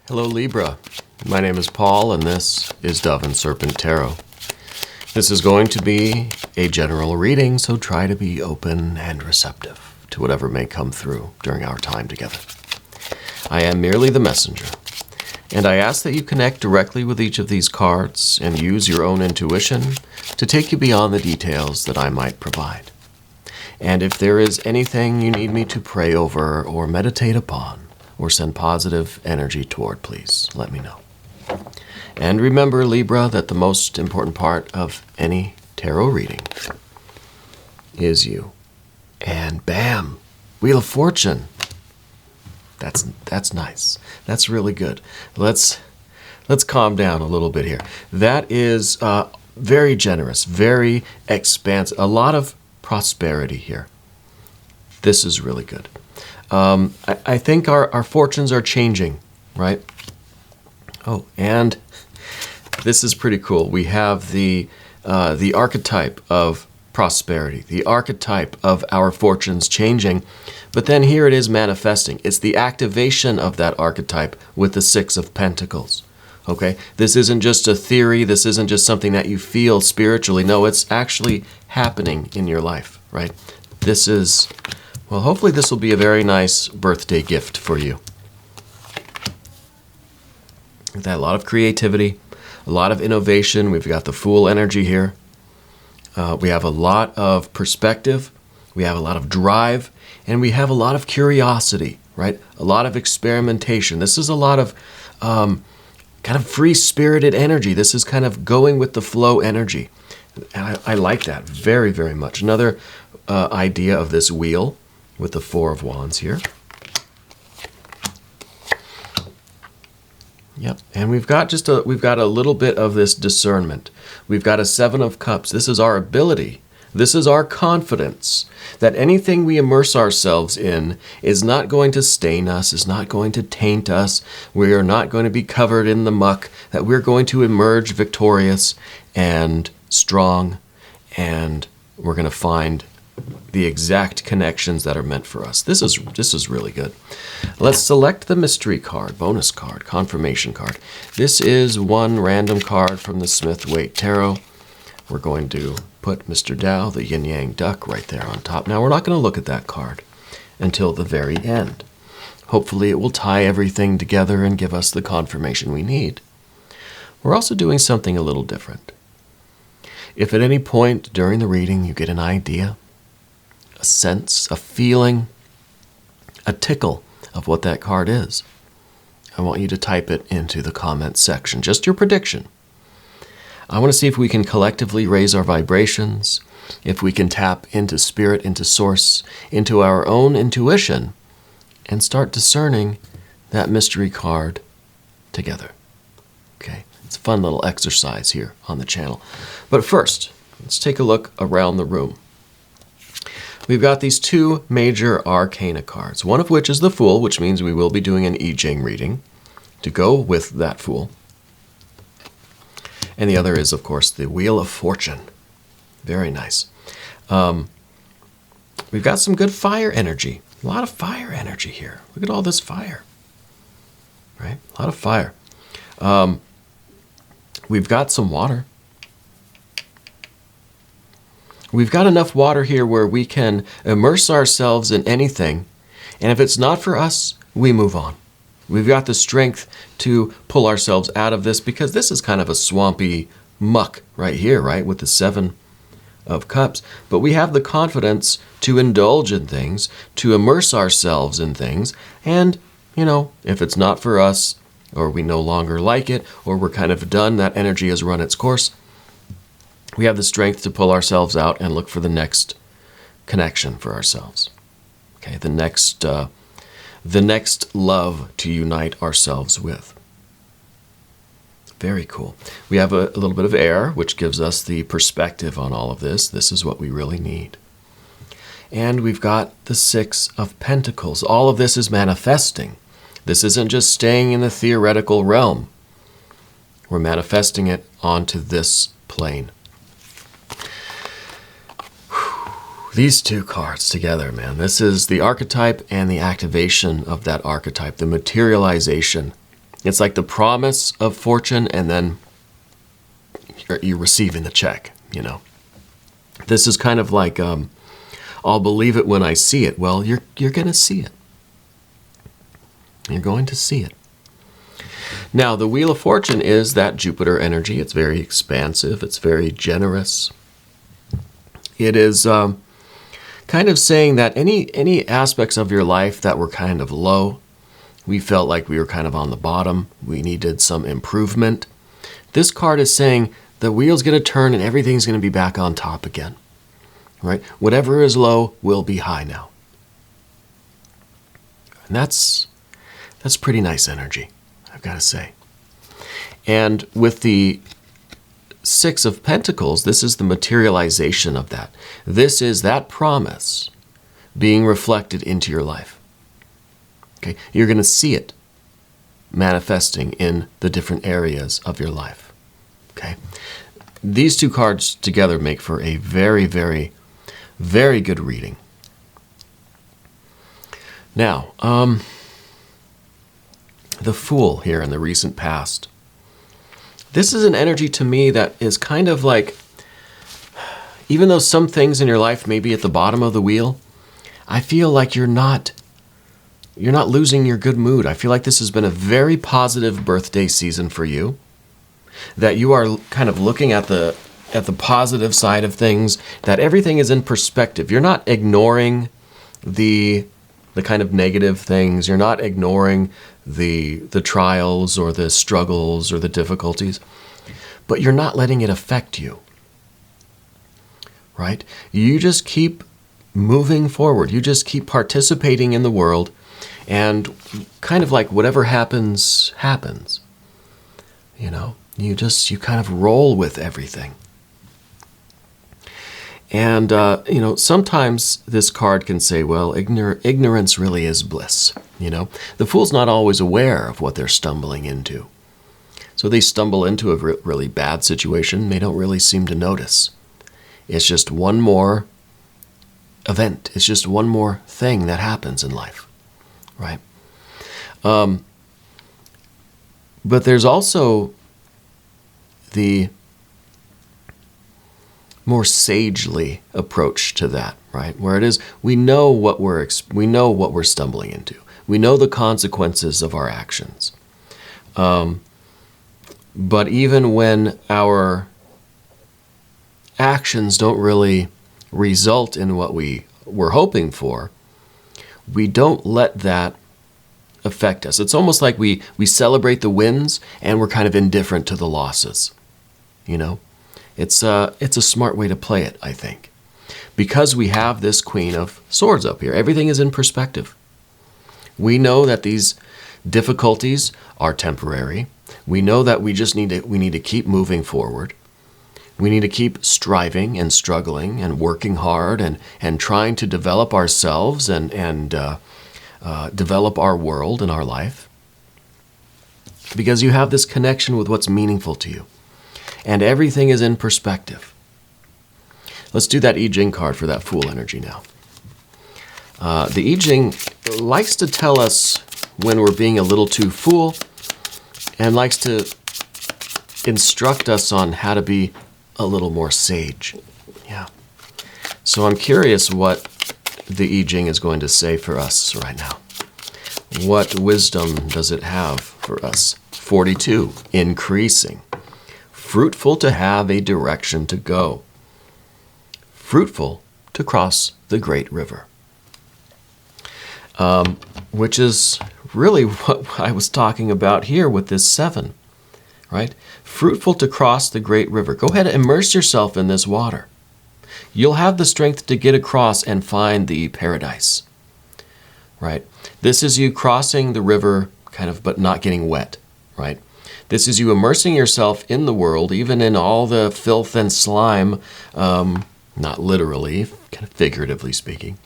Hello Libra, my name is Paul and this is Dove and Serpent Tarot. This is going to be a general reading, so try to be open and receptive to whatever may come through during our time together. I am merely the messenger, and I ask that you connect directly with each of these cards and use your own intuition to take you beyond the details that I might provide. And if there is anything you need me to pray over or meditate upon, or send positive energy toward, please let me know. And remember, Libra, that the most important part of any tarot reading is you. And bam, Wheel of Fortune. That's nice. That's really good. Let's calm down a little bit here. That is very generous, very expansive, a lot of prosperity here. This is really good. I think our fortunes are changing, right? Oh, and this is pretty cool. We have the archetype of prosperity, the archetype of our fortunes changing, but then here it is manifesting. It's the activation of that archetype with the Six of Pentacles. Okay, this isn't just a theory. This isn't just something that you feel spiritually. No, it's actually happening in your life, right? This is, well, hopefully this will be a very nice birthday gift for you. We've got a lot of creativity, a lot of innovation. We've got the Fool energy here. We have a lot of perspective. We have a lot of drive, and we have a lot of curiosity, right? A lot of experimentation. This is a lot of kind of free-spirited energy. This is kind of going with the flow energy. And I like that very, very much. Another idea of this wheel with the Four of Wands here. Yep, and we've got a little bit of this discernment. We've got a Seven of Cups. This is our ability. This is our confidence that anything we immerse ourselves in is not going to stain us, is not going to taint us. We are not going to be covered in the muck, that we're going to emerge victorious and strong, and we're going to find the exact connections that are meant for us. This is really good. Let's select the mystery card, bonus card, confirmation card. This is one random card from the Smith-Waite Tarot. We're going to put Mr. Tao, the yin-yang duck, right there on top. Now, we're not going to look at that card until the very end. Hopefully, it will tie everything together and give us the confirmation we need. We're also doing something a little different. If at any point during the reading you get an idea, a sense, a feeling, a tickle of what that card is, I want you to type it into the comments section, just your prediction. I want to see if we can collectively raise our vibrations, if we can tap into spirit, into source, into our own intuition, and start discerning that mystery card together. Okay, it's a fun little exercise here on the channel. But first, let's take a look around the room. We've got these two major arcana cards, one of which is the Fool, which means we will be doing an I Ching reading to go with that Fool. And the other is, of course, the Wheel of Fortune. Very nice. We've got some good fire energy. A lot of fire energy here. Look at all this fire. Right? A lot of fire. We've got some water. We've got enough water here where we can immerse ourselves in anything. And if it's not for us, we move on. We've got the strength to pull ourselves out of this because this is kind of a swampy muck right here, right, with the Seven of Cups. But we have the confidence to indulge in things, to immerse ourselves in things. And, you know, if it's not for us, or we no longer like it, or we're kind of done, that energy has run its course, we have the strength to pull ourselves out and look for the next connection for ourselves. Okay, the next love to unite ourselves with. Very cool. We have a little bit of air, which gives us the perspective on all of this. This is what we really need. And we've got the Six of Pentacles. All of this is manifesting. This isn't just staying in the theoretical realm. We're manifesting it onto this plane. These two cards together, man. This is the archetype and the activation of that archetype, the materialization It's like the promise of fortune, and then you're receiving the check, you know. This is kind of like, I'll believe it when I see it. Well, you're going to see it. You're going to see it. Now, the Wheel of Fortune is that Jupiter energy. It's very expansive. It's very generous. It is kind of saying that any aspects of your life that were kind of low, we felt like we were kind of on the bottom, we needed some improvement. This card is saying the wheel's going to turn and everything's going to be back on top again. Right? Whatever is low will be high now. And that's pretty nice energy, I've got to say. And with the Six of Pentacles, this is the materialization of that. This is that promise being reflected into your life. Okay? You're going to see it manifesting in the different areas of your life. Okay? These two cards together make for a very, very, very good reading. Now, the Fool here in the recent past. This is an energy to me that is kind of like, even though some things in your life may be at the bottom of the wheel, I feel like you're not losing your good mood. I feel like this has been a very positive birthday season for you, that you are kind of looking at the positive side of things, that everything is in perspective. You're not ignoring the kind of negative things. You're not ignoring the trials or the struggles or the difficulties, but you're not letting it affect you, right? You just keep moving forward. You just keep participating in the world, and kind of like whatever happens, happens. You know, you kind of roll with everything. And, you know, sometimes this card can say, well, ignorance really is bliss, you know. The Fool's not always aware of what they're stumbling into. So they stumble into a really bad situation. They don't really seem to notice. It's just one more event. It's just one more thing that happens in life, right? But there's also the more sagely approach to that, right? Where it is, we know what we're stumbling into. We know the consequences of our actions. But even when our actions don't really result in what we were hoping for, we don't let that affect us. It's almost like we celebrate the wins and we're kind of indifferent to the losses, you know? It's a smart way to play it, I think. Because we have this Queen of Swords up here. Everything is in perspective. We know that these difficulties are temporary. We know that we need to keep moving forward. We need to keep striving and struggling and working hard and trying to develop ourselves and develop our world and our life. Because you have this connection with what's meaningful to you. And everything is in perspective. Let's do that Eing card for that Fool energy now. The Eing likes to tell us when we're being a little too fool, and likes to instruct us on how to be a little more sage. Yeah. So I'm curious what the Eing is going to say for us right now. What wisdom does it have for us? 42, increasing. Fruitful to have a direction to go. Fruitful to cross the great river. Which is really what I was talking about here with this 7, right? Fruitful to cross the great river. Go ahead and immerse yourself in this water. You'll have the strength to get across and find the paradise, right? This is you crossing the river, kind of, but not getting wet, right? This is you immersing yourself in the world, even in all the filth and slime, not literally, kind of figuratively speaking.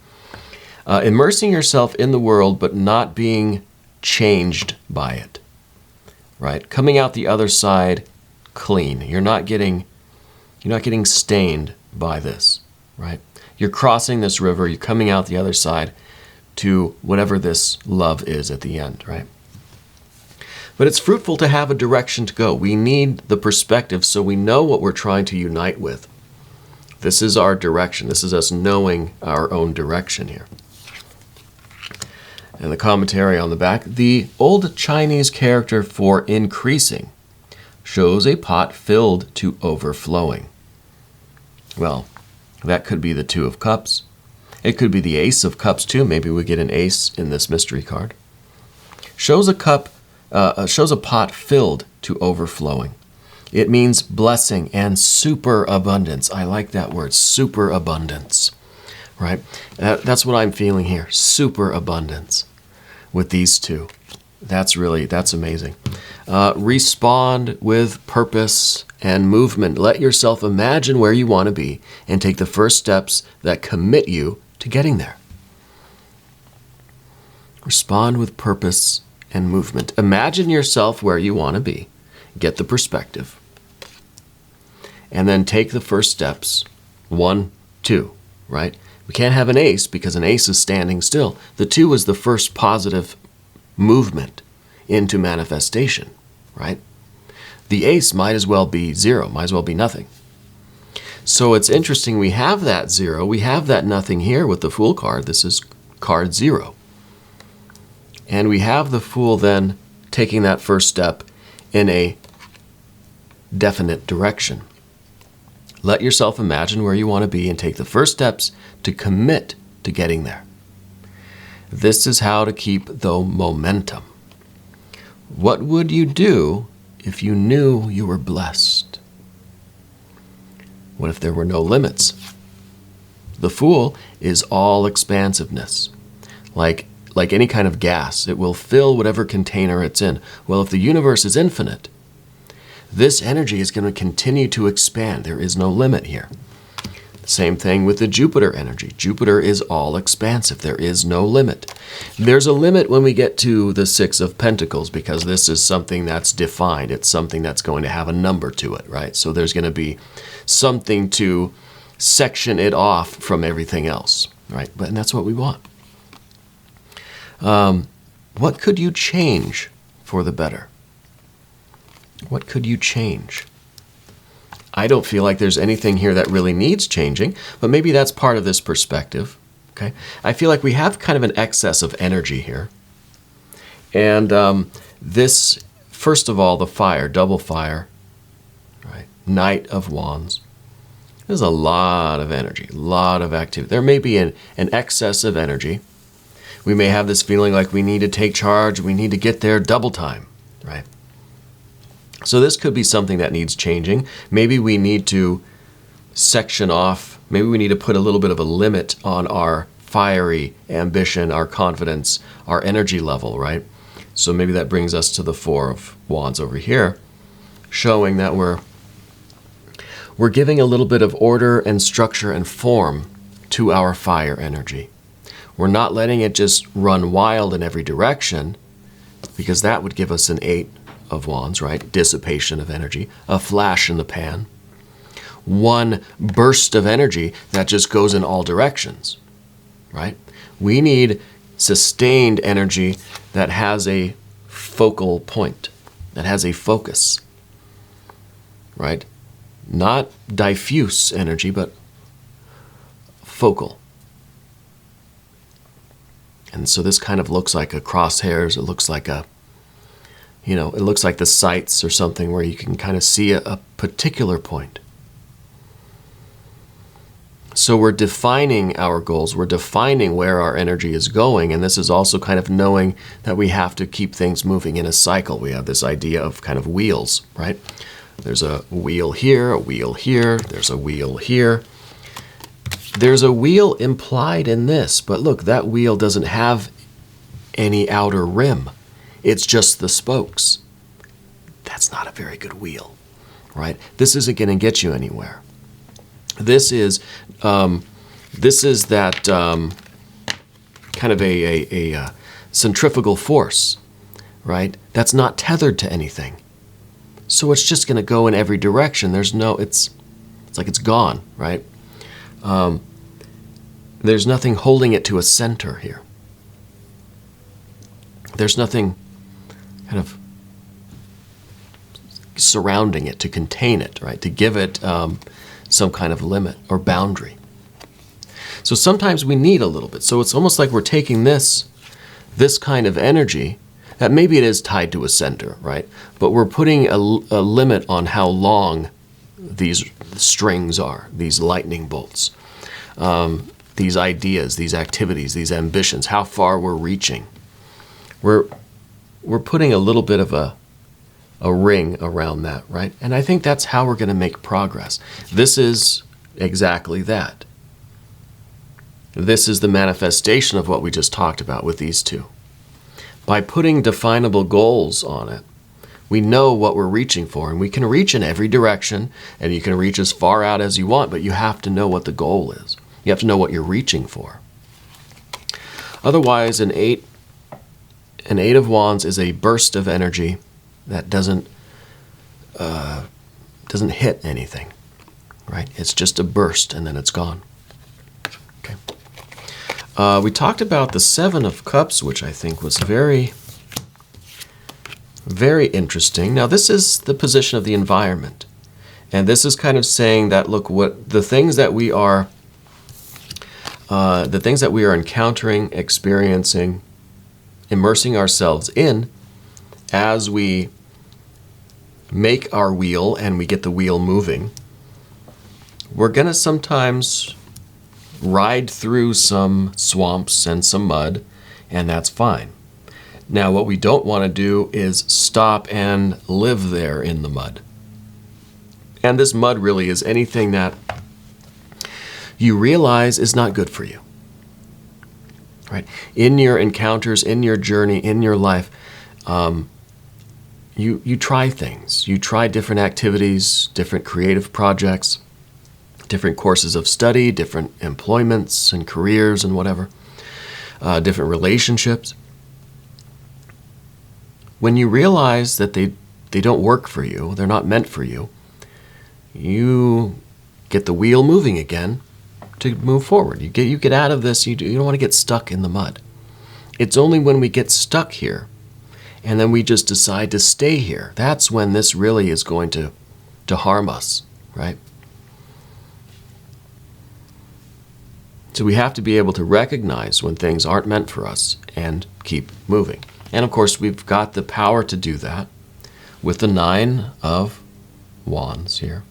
Immersing yourself in the world, but not being changed by it, right? Coming out the other side clean. You're not getting stained by this, right? You're crossing this river. You're coming out the other side to whatever this love is at the end, right? But it's fruitful to have a direction to go. We need the perspective so we know what we're trying to unite with. This is our direction. This is us knowing our own direction here. And the commentary on the back, the old Chinese character for increasing shows a pot filled to overflowing. Well, that could be the Two of Cups. It could be the Ace of Cups too. Maybe we get an ace in this mystery card. Shows a pot filled to overflowing. It means blessing and superabundance. I like that word, superabundance, right? That's what I'm feeling here, superabundance with these two. That's amazing. Respond with purpose and movement. Let yourself imagine where you want to be and take the first steps that commit you to getting there. Respond with purpose and movement. Imagine yourself where you want to be. Get the perspective. And then take the first steps. 1, 2, right? We can't have an ace because an ace is standing still. The 2 is the first positive movement into manifestation, right? The ace might as well be 0, might as well be nothing. So it's interesting, we have that 0, we have that nothing here with the Fool card. This is card 0. And we have the Fool then taking that first step in a definite direction. Let yourself imagine where you want to be and take the first steps to commit to getting there. This is how to keep the momentum. What would you do if you knew you were blessed? What if there were no limits? The Fool is all expansiveness. Like any kind of gas, it will fill whatever container it's in. Well, if the universe is infinite, this energy is going to continue to expand. There is no limit here. Same thing with the Jupiter energy. Jupiter is all expansive. There is no limit. There's a limit when we get to the 6 of Pentacles because this is something that's defined. It's something that's going to have a number to it, right? So there's going to be something to section it off from everything else, right? And that's what we want. What could you change for the better? What could you change? I don't feel like there's anything here that really needs changing, but maybe that's part of this perspective, okay? I feel like we have kind of an excess of energy here. And this, first of all, the fire, double fire, right? Knight of Wands. There's a lot of energy, a lot of activity. There may be an excess of energy. We may have this feeling like we need to take charge, we need to get there double time, right? So this could be something that needs changing. Maybe we need to section off, maybe we need to put a little bit of a limit on our fiery ambition, our confidence, our energy level, right? So maybe that brings us to the 4 of Wands over here, showing that we're giving a little bit of order and structure and form to our fire energy. We're not letting it just run wild in every direction, because that would give us an 8 of Wands, right? Dissipation of energy, a flash in the pan. One burst of energy that just goes in all directions, right? We need sustained energy that has a focal point, that has a focus, right? Not diffuse energy, but focal. And so this kind of looks like a crosshairs. It looks like it looks like the sights or something where you can kind of see a particular point. So we're defining our goals. We're defining where our energy is going. And this is also kind of knowing that we have to keep things moving in a cycle. We have this idea of kind of wheels, right? There's a wheel here, a wheel here, there's a wheel here. There's a wheel implied in this, but look, that wheel doesn't have any outer rim. It's just the spokes. That's not a very good wheel, right? This isn't going to get you anywhere. This is that kind of a centrifugal force, right? That's not tethered to anything. So it's just going to go in every direction. It's like it's gone, right? There's nothing holding it to a center here. There's nothing kind of surrounding it, to contain it, right? To give it some kind of limit or boundary. So sometimes we need a little bit. So it's almost like we're taking this kind of energy, that maybe it is tied to a center, right? But we're putting a limit on how long these strings are, these lightning bolts, these ideas, these activities, these ambitions, how far we're reaching. We're putting a little bit of a ring around that, right? And I think that's how we're going to make progress. This is exactly that. This is the manifestation of what we just talked about with these two. By putting definable goals on it, we know what we're reaching for, and we can reach in every direction, and you can reach as far out as you want, but you have to know what the goal is. You have to know what you're reaching for. Otherwise, an eight of wands is a burst of energy that doesn't hit anything, right? It's just a burst, and then it's gone. Okay. We talked about the 7 of Cups, which I think was very, very interesting. Now, this is the position of the environment. And this is kind of saying that, look, what the things that we are encountering, experiencing, immersing ourselves in, as we make our wheel and we get the wheel moving, we're going to sometimes ride through some swamps and some mud, and that's fine. Now, what we don't want to do is stop and live there in the mud. And this mud really is anything that you realize is not good for you. Right? In your encounters, in your journey, in your life, you try things. You try different activities, different creative projects, different courses of study, different employments and careers and whatever, different relationships. When you realize that they don't work for you, they're not meant for you, you get the wheel moving again to move forward. You get out of this. You don't want to get stuck in the mud. It's only when we get stuck here and then we just decide to stay here, that's when this really is going to harm us, right? So we have to be able to recognize when things aren't meant for us and keep moving. And of course, we've got the power to do that with the 9 of Wands here.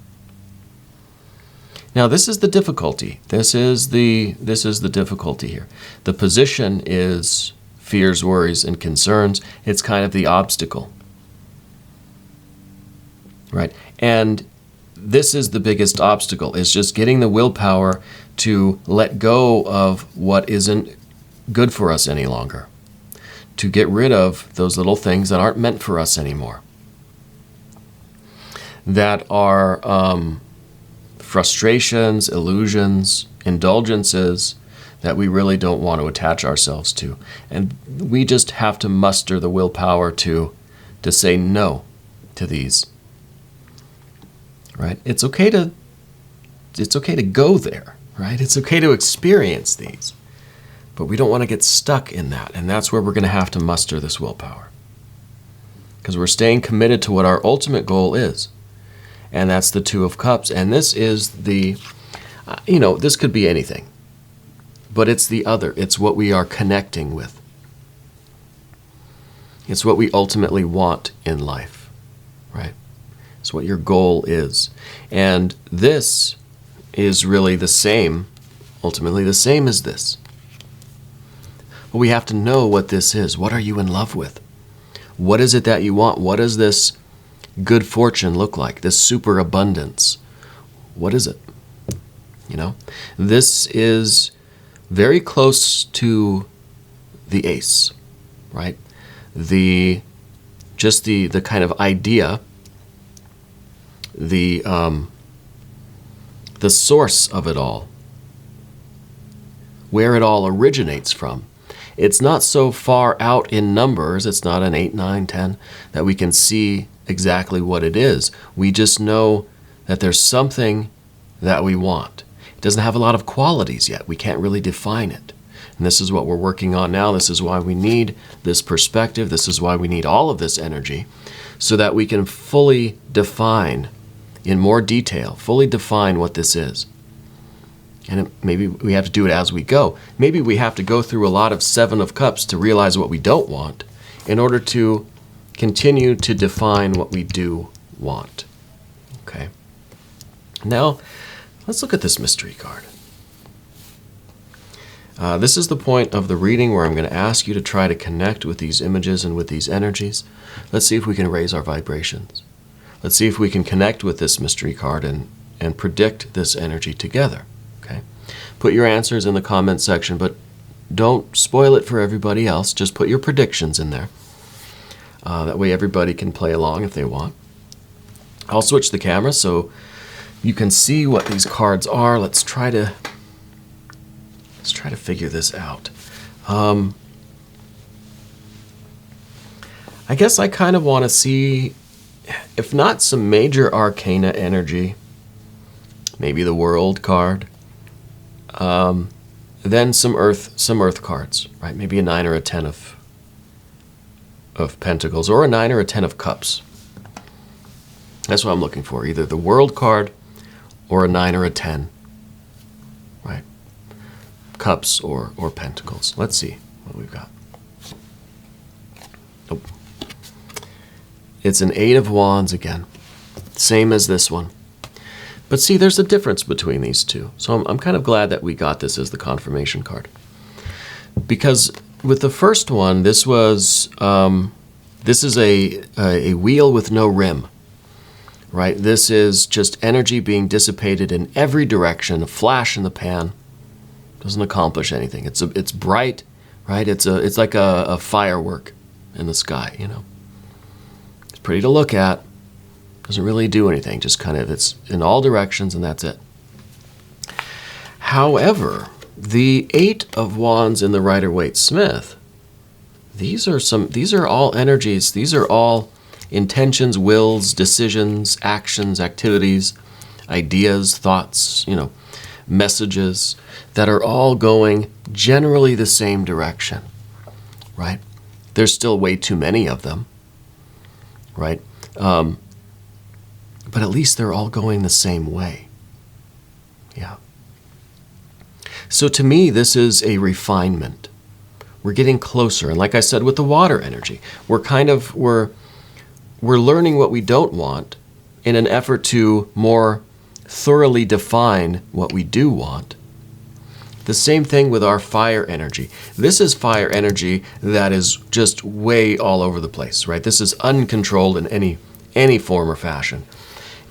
Now, this is the difficulty. This is the difficulty here. The position is fears, worries, and concerns. It's kind of the obstacle, right? And this is the biggest obstacle, is just getting the willpower to let go of what isn't good for us any longer, to get rid of those little things that aren't meant for us anymore, that are frustrations, illusions, indulgences that we really don't want to attach ourselves to. And we just have to muster the willpower to say no to these. Right? It's okay to go there, right? It's okay to experience these. But we don't want to get stuck in that. And that's where we're going to have to muster this willpower. Because we're staying committed to what our ultimate goal is. And that's the 2 of Cups. And this is the, this could be anything. But it's the other. It's what we are connecting with. It's what we ultimately want in life, right? It's what your goal is. And this is really the same, ultimately the same as this. But we have to know what this is. What are you in love with? What is it that you want? What does this good fortune look like? This superabundance? What is it? This is very close to the ace, right? The kind of idea, the source of it all, where it all originates from. It's not so far out in numbers, it's not an 8, 9, 10, that we can see exactly what it is. We just know that there's something that we want. It doesn't have a lot of qualities yet. We can't really define it. And this is what we're working on now. This is why we need this perspective. This is why we need all of this energy, so that we can fully define in more detail, fully define what this is. And maybe we have to do it as we go. Maybe we have to go through a lot of Seven of Cups to realize what we don't want in order to continue to define what we do want. Okay. Now, let's look at this mystery card. This is the point of the reading where I'm going to ask you to try to connect with these images and with these energies. Let's see if we can raise our vibrations. Let's see if we can connect with this mystery card and predict this energy together. Okay? Put your answers in the comment section, but don't spoil it for everybody else. Just put your predictions in there. That way everybody can play along if they want. I'll switch the camera so you can see what these cards are. Let's try to figure this out. I guess I kind of want to see, if not some major arcana energy, maybe the World card, then some earth cards, right? Maybe a 9 or a 10 of Pentacles, or a 9 or a 10 of Cups. That's what I'm looking for, either the World card or a 9 or a 10, right? Cups or Pentacles. Let's see what we've got. Nope. It's an 8 of Wands again, same as this one. But see, there's a difference between these two. So I'm kind of glad that we got this as the confirmation card. Because with the first one, this is a wheel with no rim, right? This is just energy being dissipated in every direction, a flash in the pan. Doesn't accomplish anything. It's bright, right? It's like a firework in the sky, you know. It's pretty to look at. Doesn't really do anything. Just kind of, it's in all directions, and that's it. However, the 8 of Wands in the Rider-Waite-Smith, these are all energies. These are all intentions, wills, decisions, actions, activities, ideas, thoughts, you know, messages that are all going generally the same direction, right? There's still way too many of them, right? But at least they're all going the same way. Yeah. So to me, this is a refinement. We're getting closer. And like I said, with the water energy, we're learning what we don't want in an effort to more thoroughly define what we do want. The same thing with our fire energy. This is fire energy that is just way all over the place, right? This is uncontrolled in any form or fashion.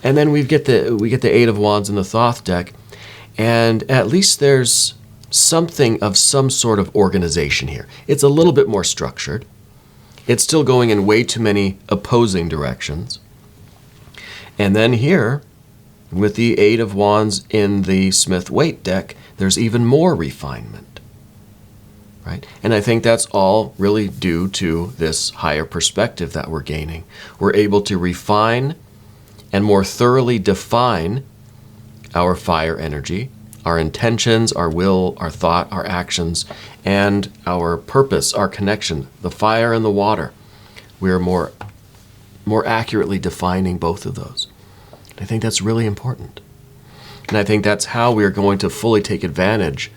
And then we get the 8 of Wands in the Thoth deck, and at least there's something of some sort of organization here. It's a little bit more structured. It's still going in way too many opposing directions. And then here, with the 8 of Wands in the Smith-Waite deck, there's even more refinement, right? And I think that's all really due to this higher perspective that we're gaining. We're able to refine and more thoroughly define our fire energy, our intentions, our will, our thought, our actions, and our purpose, our connection, the fire and the water. We are more accurately defining both of those. I think that's really important. And I think that's how we are going to fully take advantage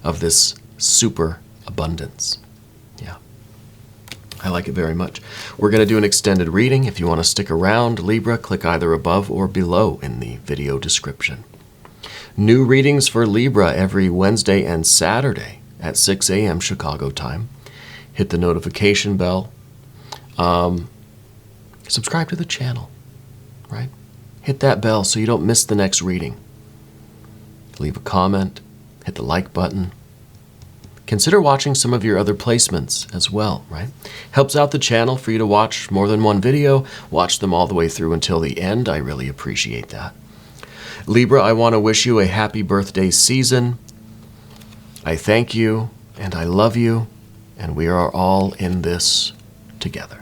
of this super abundance. Yeah. I like it very much. We're going to do an extended reading. If you want to stick around, Libra, click either above or below in the video description. New readings for Libra every Wednesday and Saturday at 6 a.m. Chicago time. Hit the notification bell. Subscribe to the channel, right? Hit that bell so you don't miss the next reading. Leave a comment, hit the like button. Consider watching some of your other placements as well, right? Helps out the channel for you to watch more than one video. Watch them all the way through until the end. I really appreciate that. Libra, I want to wish you a happy birthday season. I thank you and I love you, and we are all in this together.